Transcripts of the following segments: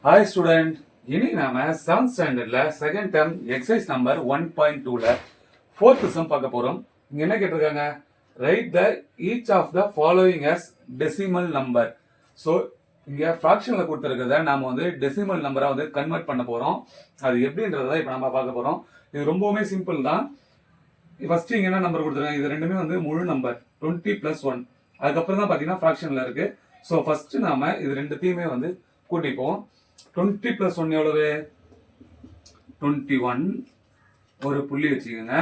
Hi student, இன்னைக்கு நாம 7th ஸ்டாண்டர்ட்ல செகண்ட் டேர்ம் எக்ஸசைஸ் நம்பர் 1.2ல ஃபோர்த் சம் பார்க்க போறோம். இங்க என்ன கேட்டிருக்காங்க? Write the each of the following as decimal number. So இங்க ஃபிராக்ஷன்ல கொடுத்துருக்கிறத நாம வந்து டெசிமல் நம்பரா வந்து கன்வெர்ட் பண்ண போறோம். அது எப்படின்றத இப்ப நம்ம பார்க்க போறோம். இது ரொம்பவுமே சிம்பிள் தான். ஃபர்ஸ்ட் இங்க என்ன நம்பர் கொடுத்துருக்காங்க? இது ரெண்டுமே வந்து முழு நம்பர் 20 + 1. அதுக்கப்புறம் தான் பாத்தீங்கன்னா ஃபிராக்ஷன்ல இருக்கு. ஸோ ஃபர்ஸ்ட் நாம இது ரெண்டுத்தையுமே வந்து கூட்டிப்போம். 20 + 1 எவ்வளவு? 21. ஒரு புள்ளி வச்சுக்கோங்க.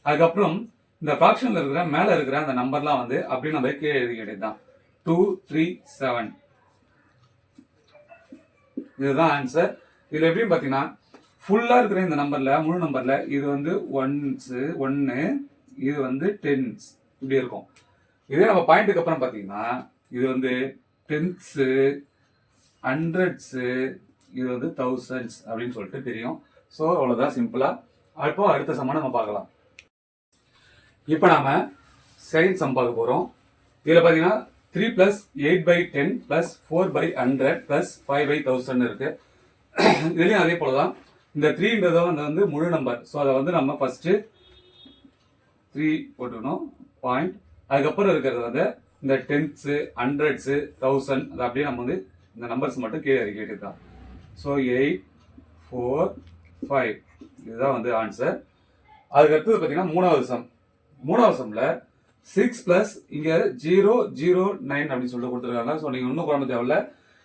அதுக்கப்புறம் இந்த ஃபிராக்ஷன்ல இருக்கிற மேல இருக்கிற அந்த நம்பர்லாம் வந்து அப்படி நம்ம கீழே எழுதி வேண்டியதுதான். 2 3 7. இதுதான் ஆன்சர். இதுல எப்படின்னு பாத்தீங்கன்னா ஃபுல்லா இருக்கிற இந்த நம்பர்ல முழு நம்பர்ல இது வந்து ஒன்னு, இது வந்து டென்ஸ் இப்படி இருக்கும். இதே நம்ம பாயிண்ட்டுக்கு அப்புறம் பாத்தீங்கன்னா இது வந்து டென்ஸ், ஹண்ட்ரட்ஸ், இது வந்து தௌசண்ட்ஸ் அப்படின்னு சொல்லிட்டு தெரியும். ஸோ அவ்வளவுதான் சிம்பிளா. அப்போ அடுத்த சம்ம நம்ம பார்க்கலாம். இப்போ நாம செகண்ட் சம் பார்க்க போறோம். இதுல பாத்தீங்கன்னா 3 + 8/10 + 4/100 + 5/1000 இருக்கு. இதுலயும் அதே போலதான். இந்த 3ன்றத வந்து முழு நம்பர். ஸோ அதை வந்து நம்ம ஃபர்ஸ்ட் 3 போட்டுக்கணும் பாயிண்ட். அதுக்கப்புறம் இருக்கிறது வந்து இந்த டென்ஸ், ஹண்ட்ரட்ஸ், 1000 அதை அப்படியே நம்ம வந்து இந்த நம்பர்ஸ் மட்டும் கீழே இறக்கி வேண்டியதுதான். ஸோ 8 4 5 இதுதான் வந்து ஆன்சர். அதுக்கு அடுத்தது பார்த்தீங்கன்னா மூணாவது சம்ல 6 + இங்க 0 0 9 அப்படின்னு சொல்லிட்டு கொடுத்துருக்காங்க. ஸோ நீங்க இன்னும் குழம்பு தேவையில்ல.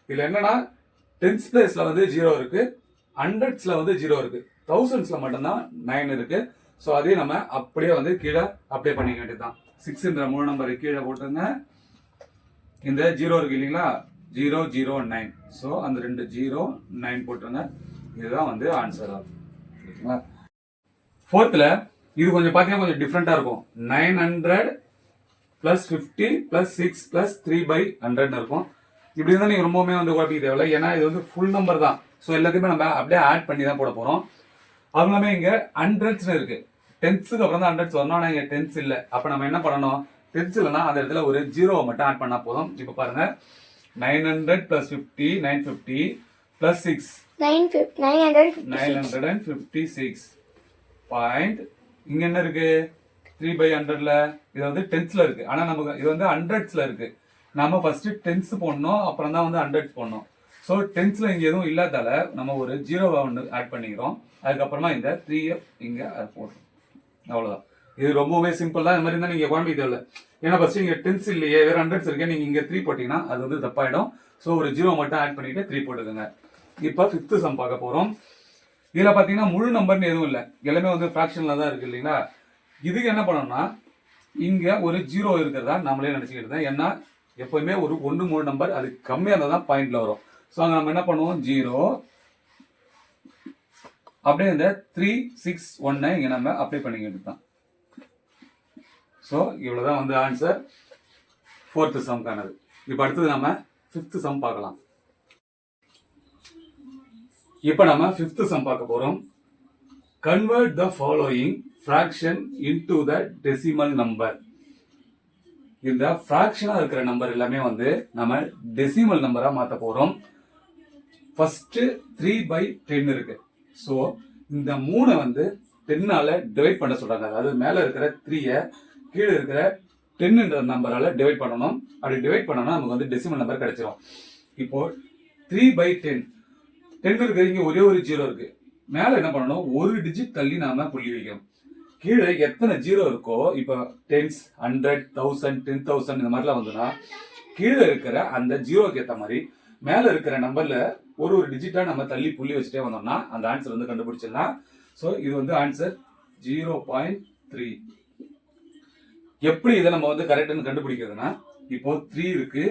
இதுல என்னன்னா டென்ஸ் பிளேஸ்ல வந்து 0 இருக்கு, ஹண்ட்ரட்ஸ்ல வந்து 0 இருக்கு, தௌசண்ட்ஸ்ல மட்டும்தான் 9 இருக்கு. ஸோ அதையும் நம்ம அப்படியே வந்து கீழே அப்ளை பண்ணிக்க வேண்டியதுதான். 6ன்ற முழு நம்பரை கீழே போட்டுங்க. இந்த 0 இருக்கு இல்லைங்களா, 0 0 9. ஸோ அந்த 2 0 9 போட்டுருங்க. இதுதான் வந்து ஆன்சர். ஓகேங்களா? ஃபோர்த்ல இது கொஞ்சம் பார்த்தீங்கன்னா கொஞ்சம் டிஃப்ரெண்டா இருக்கும். 900 + 50 + 6 + 3/100 இருக்கும். இப்படி இருந்தா நீங்க ரொம்பவுமே வந்து குழப்பிக்க தேவையில்லை. ஏன்னா இது வந்து ஃபுல் நம்பர் தான். ஸோ எல்லாத்தையுமே நம்ம அப்படியே ஆட் பண்ணி தான் போட போறோம். அதுவுமே இங்க ஹண்ட்ரட்ஸ் இருக்கு. டென்ஸுக்கு அப்புறம் தான் ஹண்ட்ரட்ஸ் வரணும். ஆனா இங்க டென்ஸ் இல்ல. அப்ப நம்ம என்ன பண்ணணும்? டென்ஸ் இல்லைன்னா அந்த இடத்துல ஒரு 0 மட்டும் ஆட் பண்ணா போதும். இப்ப பாருங்க, 900 + 50 950 + 6 956 பாயிண்ட். இங்க என்ன இருக்கு? 3/100ல இது வந்து டென்ஸ்ல இருக்கு. ஆனா நமக்கு இது வந்து ஹண்ட்ரட்ஸ்ல இருக்கு. நாம ஃபர்ஸ்ட் டென்ஸ் போடணும், அப்புறம் தான் வந்து ஹண்ட்ரட்ஸ் போடணும். ஸோ டென்ஸ்ல இங்க எதுவும் இல்லாதால நம்ம ஒரு 0 ஒன்று ஆட் பண்ணிக்கிறோம். அதுக்கப்புறமா இந்த 3 இங்க போடுறோம். அவ்வளவுதான். இது ரொம்பவே சிம்பிள் தான். இந்த மாதிரி இருந்தா நீங்க குழம்பிக்க தேவையில்ல. ஏன்னா ஃபர்ஸ்ட் இங்க டென்ஸ் இல்லையே, வேற ஹண்ட்ரட்ஸ் இருக்கு. நீங்க இங்க 3 போட்டீங்கன்னா அது வந்து தப்பாயிடும். ஸோ ஒரு 0 மட்டும் ஆட் பண்ணிட்டு 3 போட்டுக்கோங்க. இப்ப 5th சம் பார்க்க போறோம். இதுல பாத்தீங்கன்னா முழு நம்பர்னு எதுவும் இல்லை, எல்லாமே வந்து ஃபிராக்ஷன்ல தான் இருக்கு இல்லைங்களா. இதுக்கு என்ன பண்ணணும்னா இங்க ஒரு 0 இருக்கிறதா நம்மளே நினைச்சுக்கிட்டு தான். ஏன்னா எப்பவுமே ஒரு 1 முழு நம்பர் அது கம்மியா இருந்தா தான் பாயிண்ட்ல வரும். ஸோ அங்க நம்ம என்ன பண்ணுவோம்? 0 அப்படியே இந்த 3 6 1 இங்க நம்ம அப்ளை பண்ணிக்கிட்டு தான். ஸோ இவ்வளவுதான் வந்து ஆன்சர் 4th சம்கானது. இப்போ அடுத்தது நம்ம 5th சம் பார்க்கலாம். இப்போ நம்ம 5th சம் பார்க்க போறோம். Convert the following fraction into the decimal number. இந்த ஃபிராக்ஷனா இருக்கிற நம்பர் எல்லாமே வந்து நம்ம டெசிமல் நம்பரா மாத்த போறோம். ஃபர்ஸ்ட் 3/10 இருக்கு. ஸோ இந்த 3 வந்து 10ஆல டிவைட் பண்ண சொல்றாங்க. அதாவது மேல இருக்கிற 3ய கீழே இருக்கிற 10ன்ற நம்பரால டிவைட் பண்ணணும். அப்படி டிவைட் பண்ணோம்னா நமக்கு வந்து டெசிமல் நம்பர் கிடைச்சிரும். இப்போ 3/10 10 இருக்கு, இங்க ஒரே ஒரு 0 இருக்கு. மேல என்ன பண்ணணும்? ஒரு டிஜிட் தள்ளி நாம புள்ளி வைக்கணும். கீழே எத்தனை 0 இருக்கோ, இப்போ டென்ஸ், 100 1000 10,000 இந்த மாதிரிலாம் வந்துன்னா கீழே இருக்கிற அந்த 0க்கு ஏற்ற மாதிரி மேல இருக்கிற நம்பர்ல ஒரு டிஜிட்டா நம்ம தள்ளி புள்ளி வச்சுட்டே வந்தோம்னா அந்த ஆன்சர் வந்து கண்டுபிடிச்சிடலாம். ஸோ இது வந்து ஆன்சர் 0.3. எப்படி இதை நம்ம வந்து கரெக்ட்னு கண்டுபிடிக்கிறதுனா, இப்போ 3 இருக்கு,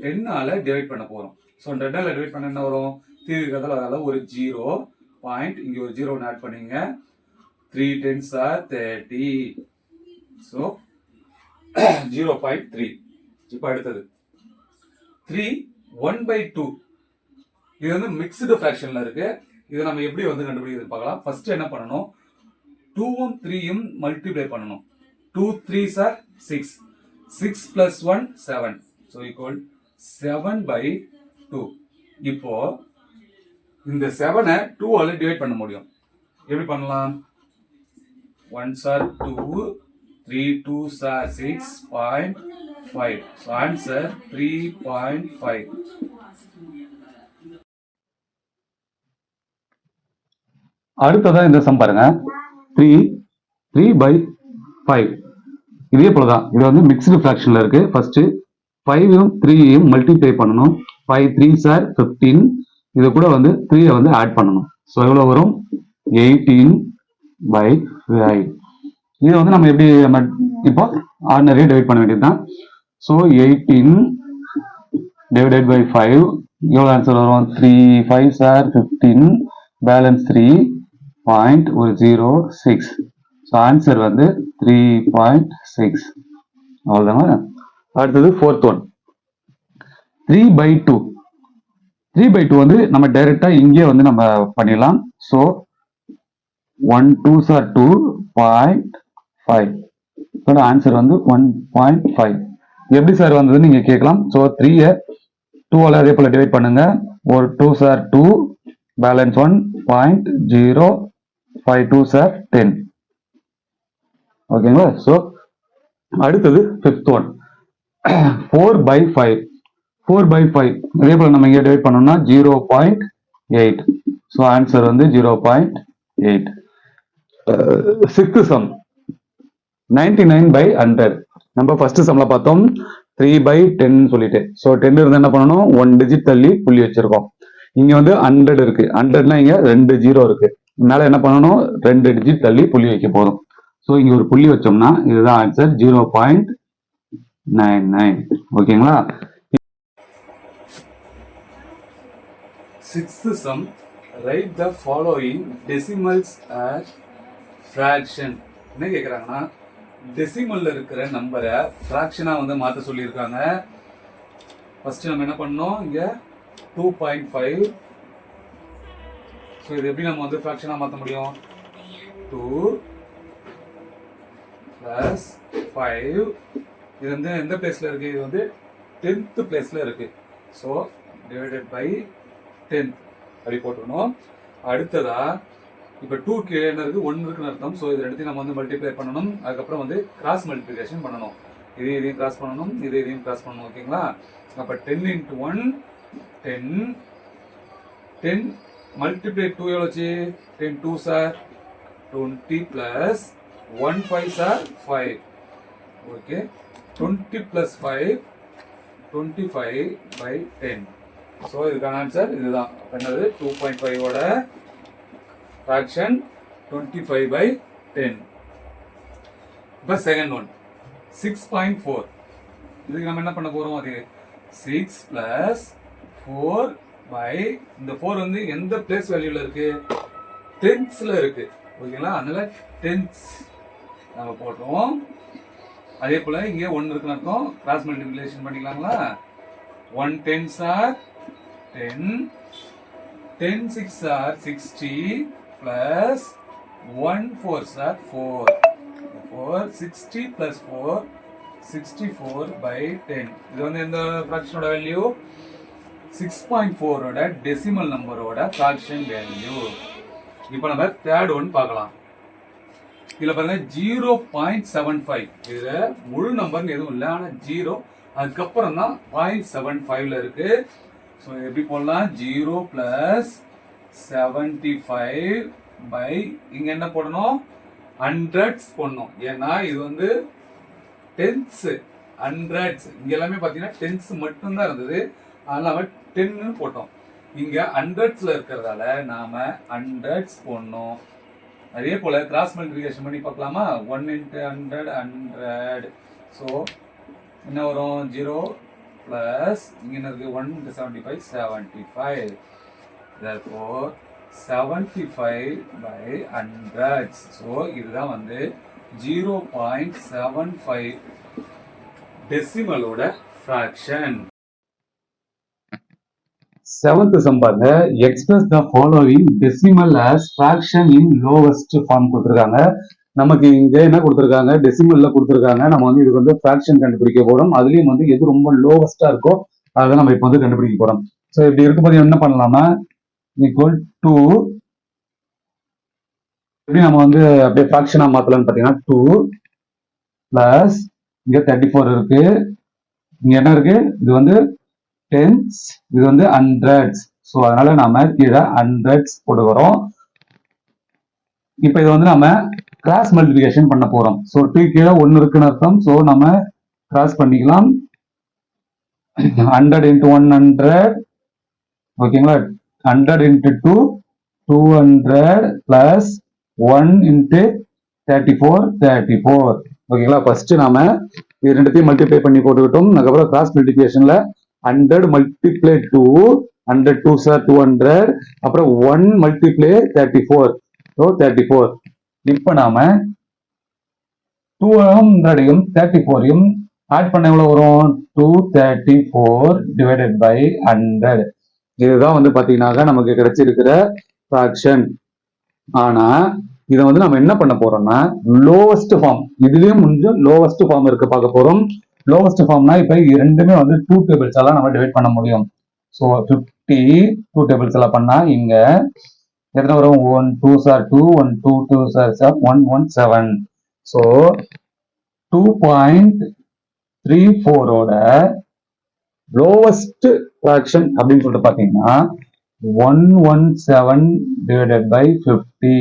10ஆல டிவைட் பண்ண போறோம். ஸோ 10ஆல டிவைட் பண்ண என்ன வரும்? 3 இருக்கிறதால ஒரு 0 பாயிண்ட், இங்க ஒரு 0 ஆட் பண்ணீங்க. 3 10s are 30. So 0.3. இப்போ அடுத்தது 3 1/2. இது வந்து மிக்ஸ்டு ஃபிராக்ஷன்ல இருக்கு. இதை நம்ம எப்படி வந்து கண்டுபிடிக்கிறது பார்க்கலாம். ஃபர்ஸ்ட் என்ன பண்ணணும்? 2ம் 3யும் மல்டிப்ளை பண்ணணும். 2 3s are 6. 6 + 1 7. So equal 7/2. இப்போ இந்த 7-ஐ 2ஆல டிவைட் பண்ண முடியும். எப்படி பண்ணலாம்? 1s are 2, 3 2s are 6.5. So answer 3.5. அடுத்ததான் இந்த சம் பாருங்க. 3/5. இதே போலதான். இது வந்து மிக்ஸ்டு ஃபிராக்ஷன்ல இருக்கு. ஃபர்ஸ்ட் 5ம் 3யும் மல்டிப்ளை பண்ணணும். 5 3s are 15. இது கூட வந்து 3 வந்து ஆட் பண்ணணும். ஸோ எவ்வளவு வரும்? 18/5. இது வந்து நம்ம எப்படி இப்போ ஆர்டினரியா டிவைட் பண்ண வேண்டியதுதான். ஸோ 18 divided by 5 எவ்வளவு ஆன்சர் வரும்? 3 5s are 15, balance 3.06. So answer வந்து 3.6. அவ்வளவுதாங்க. அடுத்தது 4th ஒன் 3/2. 3/2 வந்து நம்ம டைரக்டா இங்கே வந்து நம்ம பண்ணிடலாம். So 1 2s are 2.5. ஆன்சர் வந்து 1.5. எப்படி சார் வந்ததுன்னு நீங்க கேட்கலாம். ஸோ 3-ஐ 2ஆல அதே போல டிவைட் பண்ணுங்க. ஒரு 2s are 2, balance 1.0, 5 2s are 10. ஓகேங்களா? ஸோ அடுத்தது 5th ஒன் 4/5. 4/5 அதே போல நம்ம இங்கே டிவைட் பண்ணோம்னா 0.8. ஸோ ஆன்சர் வந்து 0.8. 6th some 99/100. நம்ம ஃபர்ஸ்ட் சம்ல பார்த்தோம் 3/10 சொல்லிட்டு. ஸோ 10 இருந்தா என்ன பண்ணணும்? 1 டிஜிட் தள்ளி புள்ளி வச்சிருக்கோம். இங்க வந்து 100 இருக்கு. 100னா இங்க 2 0 இருக்கு. மேல என்ன பண்ணணும்? 2 டிஜிட் தள்ளி புள்ளி வைக்க போறோம். ஸோ இங்க ஒரு புள்ளி வச்சோம்னா இதுதான் ஆன்சர் 0.99. ஓகேங்களா? 6th sum, write the following decimals as fraction. என்ன கேக்குறாங்கன்னா டெசிமல்ல இருக்கிற நம்பரை ஃபிராக்ஷனா வந்து மாத்த சொல்லியிருக்காங்க. ஃபர்ஸ்ட் நம்ம என்ன பண்ணோம்? இங்க 2.5. ஸோ இது எப்படி நம்ம வந்து ஃபிராக்ஷனா மாத்த முடியும்? 2 plus 5. இது வந்து எந்த பிளேஸ்ல இருக்கு? இது வந்து 10th பிளேஸ்ல இருக்கு. ஸோ டிவைடட் பை 10 அப்படி போட்டுக்கணும். அடுத்ததா இப்போ 2க்கு என்ன இருக்கு? 1 இருக்குன்னு அர்த்தம். ஸோ இது ரெண்டுத்தையும் நம்ம வந்து மல்டிப்ளை பண்ணணும். அதுக்கப்புறம் வந்து கிராஸ் மல்டிப்ளிகேஷன் பண்ணணும். இதையும் கிராஸ் பண்ணணும், இதையும் கிராஸ் பண்ணணும். ஓகேங்களா? அப்போ 10 into 1 10. 10 multiply 2 எவ்வளோச்சு? 10 2s are 20 plus 1 5s are 5. Okay, 20 plus 5 25/10. So இதுக்கான ஆன்சர் இதுதான். என்னது? 2.5 ஓட fraction 25/10. இப்போ செகண்ட் ஒன் 6.4. இதுக்கு நம்ம என்ன பண்ண போறோம்? அது 6 plus 4 by இந்த 4 வந்து எந்த பிளேஸ் வேல்யூல இருக்கு? டென்ஸ்ல இருக்கு. ஓகேங்களா? அதனால டென்ஸ் நம்ம போட்டோம். அதே போல இங்க 1 இருக்குன்னு அர்த்தம். கிராஸ் மல்டிப்ளிகேஷன் பண்ணிக்கலாங்களா? 1 10s are 10, 10 6 are 60 plus 1 4s are 4. 60 plus 4 64/10. இது வந்து எந்த ஃபிராக்ஷனோட வேல்யூ? 6.4 ஓட டெசிமல் நம்பரோட ஃபிராக்ஷன் வேல்யூ. இப்போ நம்ம தேர்ட் ஒன் பார்க்கலாம். இதுல பாருங்க 0.75. இதுல முழு நம்பர்னு எதுவும் இல்லை, ஆனா 0 அதுக்கப்புறம் தான் 0.75ல இருக்கு. ஸோ எப்படி போடலாம்? 0 plus 75 by இங்க என்ன போடணும்? ஹண்ட்ரட்ஸ் போடணும். ஏன்னா இது வந்து டென்ஸ், ஹண்ட்ரட்ஸ். இங்க எல்லாமே பாத்தீங்கன்னா டென்ஸ் மட்டும்தான் இருந்தது. அதனால 10 போட்டோம். இங்க ஹண்ட்ரட்ஸ்ல இருக்கிறதால நாம ஹண்ட்ரட்ஸ் போடணும். அதே போல கிராஸ் மல்டிப்ளிகேஷன் பண்ணி பார்க்கலாமா? 1 into 100 100. ஸோ என்ன வரும்? 0 plus இங்க என்ன இருக்கு? 1 into 75 75. therefore 75/100. ஸோ இதுதான் வந்து 0.75 டெசிமலோட ஃபிராக்ஷன். 7th sum பாருங்க. express the following decimal as fraction in lowest form கொடுத்திருக்காங்க. நமக்கு இங்க என்ன கொடுத்திருக்காங்க? டெசிமல்ல கொடுத்திருக்காங்க. நம்ம வந்து இதுக்கு வந்து ஃபிராக்ஷன் கண்டுபிடிக்க போறோம். அதுலயும் வந்து எது ரொம்ப லோவஸ்டா இருக்கோ அதை நம்ம இப்போ வந்து கண்டுபிடிக்க போறோம். ஸோ இப்படி இருக்கும்போது என்ன பண்ணலாம்னா ஈக்குவல் டு எப்படி நம்ம வந்து அப்படியே ஃபிராக்ஷனா மாத்தலாம்னு பாத்தீங்கன்னா 2 பிளஸ் இங்க 34 இருக்கு, இங்க என்ன இருக்கு, இது வந்து டென்ஸ், இது வந்து ஹண்ட்ரட்ஸ். ஸோ அதனால நாம கீழே ஹண்ட்ரட்ஸ் போட்டு வரோம். இப்போ இது வந்து நம்ம கிராஸ் மல்டிபிகேஷன் பண்ண போறோம். ஸோ 2 கீழே 1 இருக்குன்னு அர்த்தம். ஸோ நம்ம கிராஸ் பண்ணிக்கலாம். 100 into 100, ஓகேங்களா, 100 into 2 200 plus 1 into 34 ஓகேங்களா. ஃபர்ஸ்ட் நாம இது ரெண்டுத்தையும் மல்டிப்ளை பண்ணி போட்டுக்கிட்டோம். அதுக்கப்புறம் கிராஸ் மல்டிபிகேஷன்ல 100 multiply 2, 100 2s are 200, அப்புறம் 1 multiply 34, so 34. இப்போ நாம 200யும் 34யும் ஆட் பண்ண எவ்வளவு வரும், 234 divided by 100. இதுதான் வந்து பாத்தீங்கன்னா நமக்கு கிடைச்சிருக்கிற ஃபிராக்ஷன். ஆனா இதை வந்து நம்ம என்ன பண்ண போறோம்னா லோவஸ்ட் ஃபார்ம், இதுலயும் கொஞ்சம் லோவஸ்ட் ஃபார்ம் இருக்கு பார்க்க போறோம். லோவஸ்ட் ஃபார்ம்னா இப்ப இரண்டுமே வந்து 2 டேபிள்ஸ் எல்லாம் நம்ம டிவைட் பண்ண முடியும். ஸோ 50 2 டேபிள்ஸ் எல்லாம் பண்ணா இங்க எத்தனை வரும், 1 2s are 2, 1 2 2s are 117. So 2.34 ஓட லோவஸ்ட் ஃபிராக்ஷன் அப்படின்னு சொல்லிட்டு பாத்தீங்கன்னா 117 divided by 50.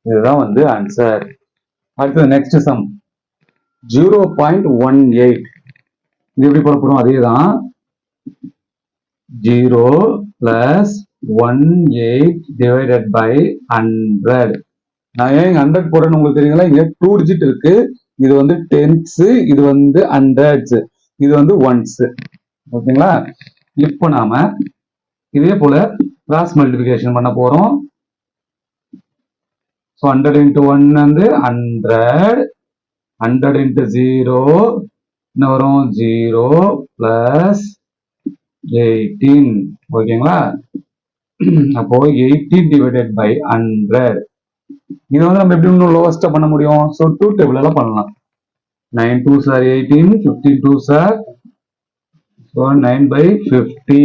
இதுதான் வந்து ஆன்சர். அடுத்தது நெக்ஸ்ட் சம் 0.18. இது எப்படி போட போறோம், அதே தான் 0 plus 18 divided by 100. நான் ஏன் 100 போடுறேன்னு உங்களுக்கு தெரியுங்களா, இங்க 2 டிஜிட் இருக்கு. இது வந்து டென்ஸ், இது வந்து ஹண்ட்ரட்ஸ், இது வந்து ஒன்ஸ். ஓகேங்களா. இப்போ நாம இதே போல கிராஸ் மல்டிபிகேஷன் பண்ண போறோம். ஸோ 100 into 1 வந்து 100, 100 into 0 என்ன வரும், 0 plus 18. ஓகேங்களா. அப்போ 18 divided by 100. இது வந்து நம்ம எப்படி இன்னும் லோவஸ்டா பண்ண முடியும், ஸோ 2 டேபிள் எல்லாம் பண்ணலாம். 9 2s are 18, 15 2s are, so 9 by 50.